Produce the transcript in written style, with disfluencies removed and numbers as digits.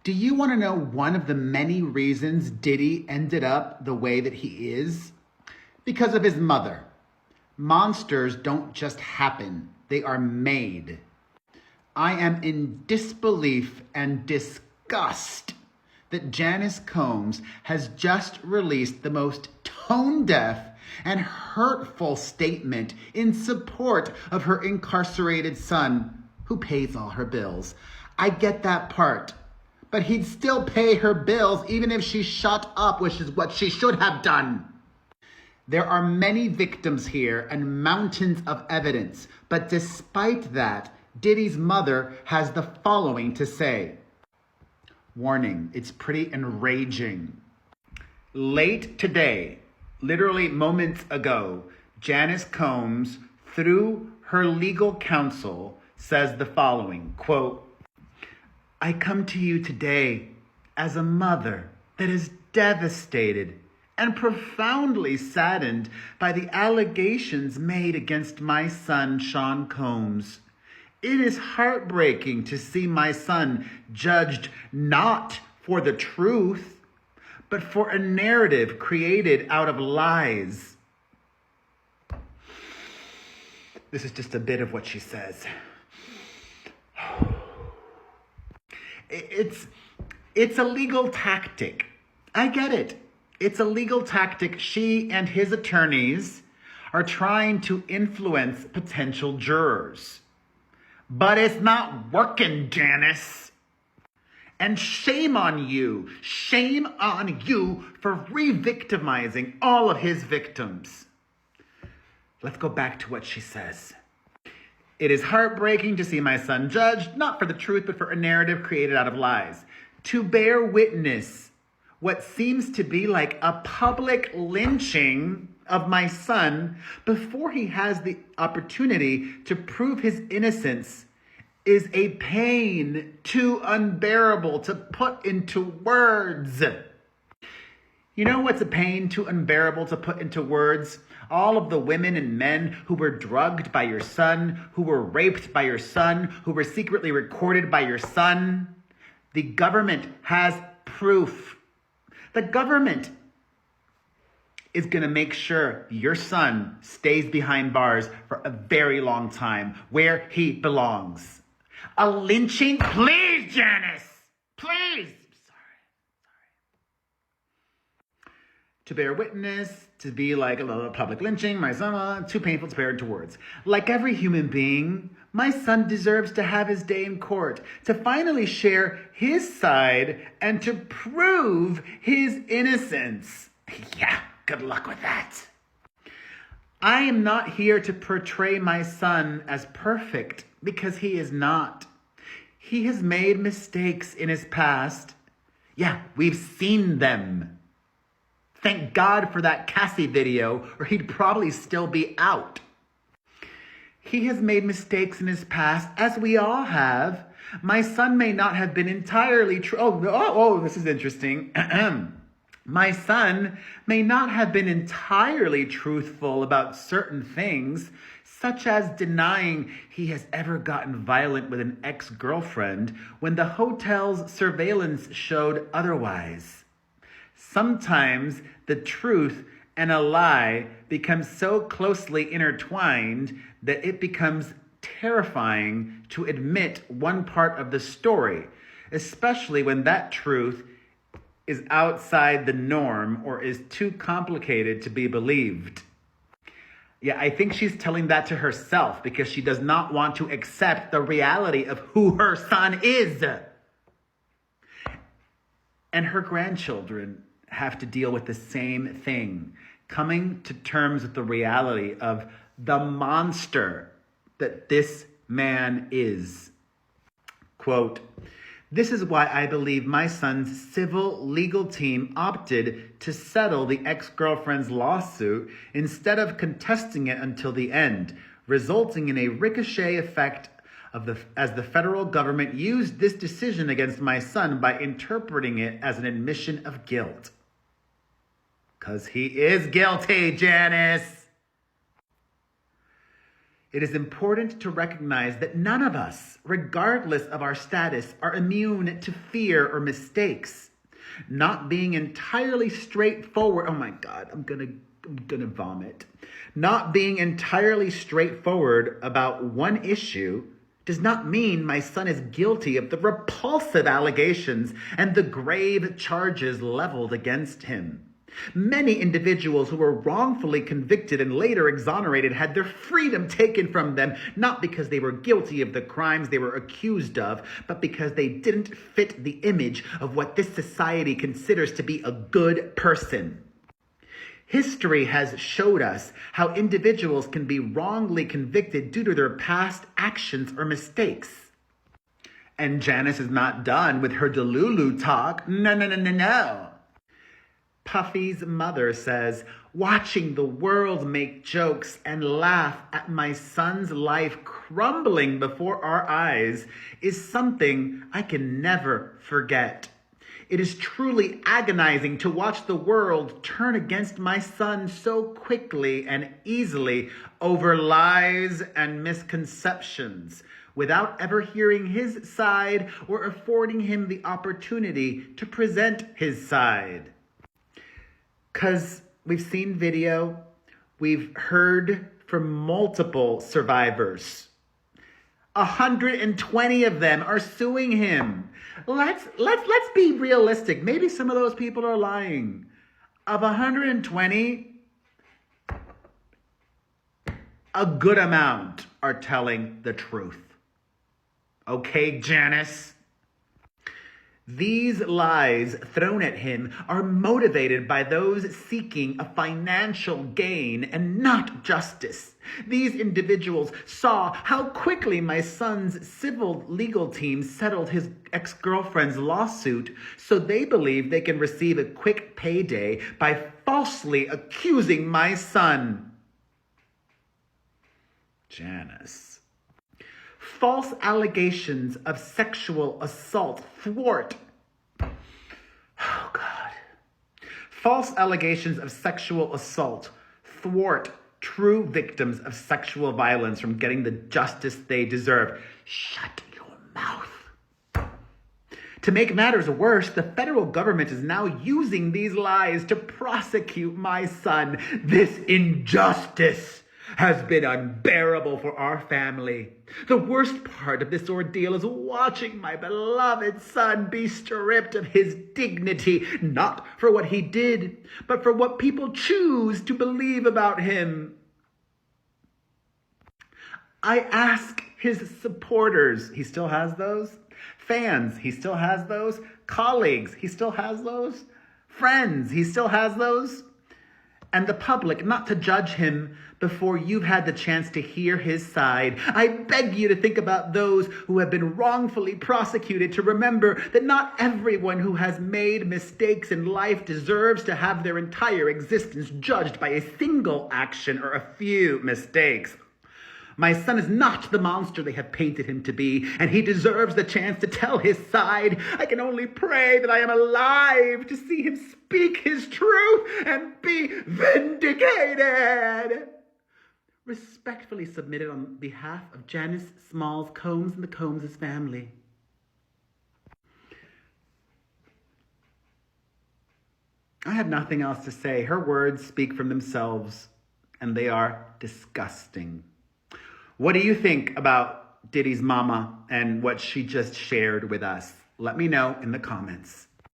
Do you want to know one of the many reasons Diddy ended up the way that he is? Because of his mother. Monsters don't just happen, they are made. I am in disbelief and disgust that Janice Combs has just released the most tone-deaf and hurtful statement in support of her incarcerated son, who pays all her bills. I get that part. But he'd still pay her bills even if she shut up, which is what she should have done. There are many victims here and mountains of evidence, but despite that, Diddy's mother has the following to say. Warning, it's pretty enraging. Late today, literally moments ago, Janice Combs, through her legal counsel, says the following, quote, I come to you today as a mother that is devastated and profoundly saddened by the allegations made against my son, Sean Combs. It is heartbreaking to see my son judged not for the truth, but for a narrative created out of lies. This is just a bit of what she says. It's a legal tactic. I get it. It's a legal tactic. She and his attorneys are trying to influence potential jurors. But it's not working, Janice. And shame on you. Shame on you for re-victimizing all of his victims. Let's go back to what she says. It is heartbreaking to see my son judged, not for the truth, but for a narrative created out of lies. To bear witness what seems to be like a public lynching of my son before he has the opportunity to prove his innocence is a pain too unbearable to put into words. You know what's a pain too unbearable to put into words? All of the women and men who were drugged by your son, who were raped by your son, who were secretly recorded by your son. The government has proof. The government is going to make sure your son stays behind bars for a very long time, where he belongs. A lynching? Please, Janice! Please! To bear witness, to be like a little public lynching, my son, too painful to bear into words. Like every human being, my son deserves to have his day in court, to finally share his side and to prove his innocence. Yeah, good luck with that. I am not here to portray my son as perfect, because he is not. He has made mistakes in his past. Yeah, we've seen them. Thank God for that Cassie video, or he'd probably still be out. He has made mistakes in his past, as we all have. My son may not have been entirely true. Oh, this is interesting. My son may not have been entirely truthful about certain things, such as denying he has ever gotten violent with an ex-girlfriend when the hotel's surveillance showed otherwise. Sometimes the truth and a lie become so closely intertwined that it becomes terrifying to admit one part of the story, especially when that truth is outside the norm or is too complicated to be believed. Yeah, I think she's telling that to herself because she does not want to accept the reality of who her son is. And her grandchildren have to deal with the same thing, coming to terms with the reality of the monster that this man is. Quote, this is why I believe my son's civil legal team opted to settle the ex-girlfriend's lawsuit instead of contesting it until the end, resulting in a ricochet effect as the federal government used this decision against my son by interpreting it as an admission of guilt. 'Cause he is guilty, Janice. It is important to recognize that none of us, regardless of our status, are immune to fear or mistakes. Not being entirely straightforward, oh my God, I'm gonna vomit. Not being entirely straightforward about one issue does not mean my son is guilty of the repulsive allegations and the grave charges leveled against him. Many individuals who were wrongfully convicted and later exonerated had their freedom taken from them, not because they were guilty of the crimes they were accused of, but because they didn't fit the image of what this society considers to be a good person. History has showed us how individuals can be wrongly convicted due to their past actions or mistakes. And Janice is not done with her Delulu talk. No. Puffy's mother says, watching the world make jokes and laugh at my son's life crumbling before our eyes is something I can never forget. It is truly agonizing to watch the world turn against my son so quickly and easily over lies and misconceptions, without ever hearing his side or affording him the opportunity to present his side. Because we've seen video, we've heard from multiple survivors. 120 of them are suing him. Let's be realistic. Maybe some of those people are lying. Of 120, a good amount are telling the truth. Okay, Janice? These lies thrown at him are motivated by those seeking a financial gain and not justice. These individuals saw how quickly my son's civil legal team settled his ex-girlfriend's lawsuit, so they believe they can receive a quick payday by falsely accusing my son. Janice. False allegations of sexual assault thwart. Oh, God. False allegations of sexual assault thwart true victims of sexual violence from getting the justice they deserve. Shut your mouth. To make matters worse, the federal government is now using these lies to prosecute my son. This injustice has been unbearable for our family. The worst part of this ordeal is watching my beloved son be stripped of his dignity, not for what he did, but for what people choose to believe about him. I ask his supporters, he still has those? Fans, he still has those? Colleagues, he still has those? Friends, he still has those? And the public not to judge him before you've had the chance to hear his side. I beg you to think about those who have been wrongfully prosecuted, to remember that not everyone who has made mistakes in life deserves to have their entire existence judged by a single action or a few mistakes. My son is not the monster they have painted him to be, and he deserves the chance to tell his side. I can only pray that I am alive to see him speak his truth and be vindicated. Respectfully submitted on behalf of Janice Smalls Combs and the Combs' family. I have nothing else to say. Her words speak for themselves, and they are disgusting. What do you think about Diddy's mama and what she just shared with us? Let me know in the comments.